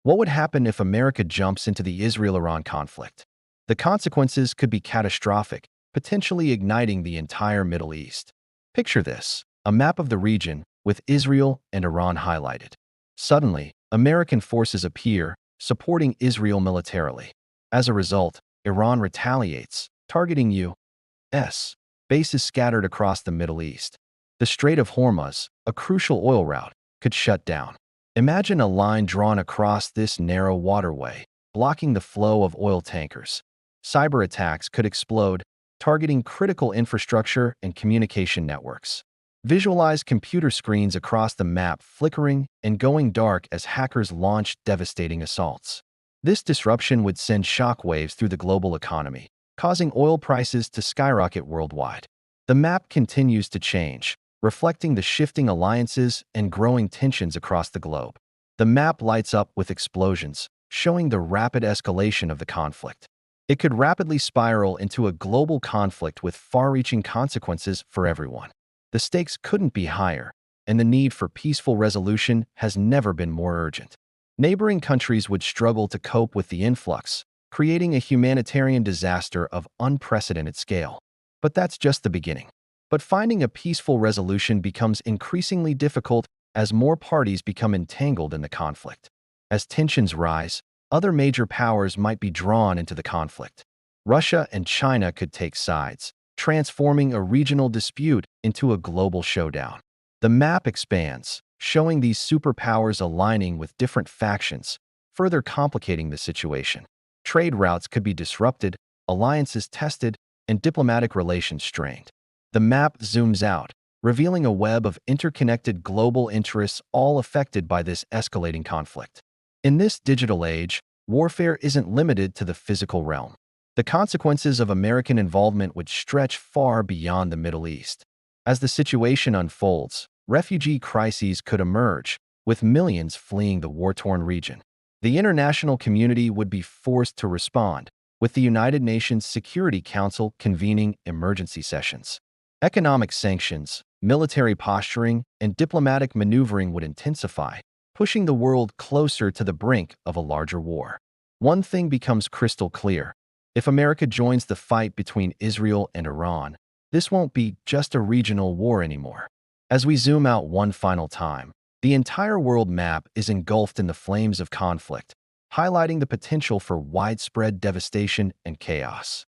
What would happen if America jumps into the Israel-Iran conflict? The consequences could be catastrophic, potentially igniting the entire Middle East. Picture this, a map of the region with Israel and Iran highlighted. Suddenly, American forces appear, supporting Israel militarily. As a result, Iran retaliates, targeting U.S. bases scattered across the Middle East. The Strait of Hormuz, a crucial oil route, could shut down. Imagine a line drawn across this narrow waterway, blocking the flow of oil tankers. Cyber attacks could explode, targeting critical infrastructure and communication networks. Visualize computer screens across the map flickering and going dark as hackers launch devastating assaults. This disruption would send shockwaves through the global economy, causing oil prices to skyrocket worldwide. The map continues to change, reflecting the shifting alliances and growing tensions across the globe. The map lights up with explosions, showing the rapid escalation of the conflict. It could rapidly spiral into a global conflict with far-reaching consequences for everyone. The stakes couldn't be higher, and the need for peaceful resolution has never been more urgent. Neighboring countries would struggle to cope with the influx, creating a humanitarian disaster of unprecedented scale. But that's just the beginning. But finding a peaceful resolution becomes increasingly difficult as more parties become entangled in the conflict. As tensions rise, other major powers might be drawn into the conflict. Russia and China could take sides, transforming a regional dispute into a global showdown. The map expands, showing these superpowers aligning with different factions, further complicating the situation. Trade routes could be disrupted, alliances tested, and diplomatic relations strained. The map zooms out, revealing a web of interconnected global interests all affected by this escalating conflict. In this digital age, warfare isn't limited to the physical realm. The consequences of American involvement would stretch far beyond the Middle East. As the situation unfolds, refugee crises could emerge, with millions fleeing the war-torn region. The international community would be forced to respond, with the United Nations Security Council convening emergency sessions. Economic sanctions, military posturing, and diplomatic maneuvering would intensify, pushing the world closer to the brink of a larger war. One thing becomes crystal clear. If America joins the fight between Israel and Iran, this won't be just a regional war anymore. As we zoom out one final time, the entire world map is engulfed in the flames of conflict, highlighting the potential for widespread devastation and chaos.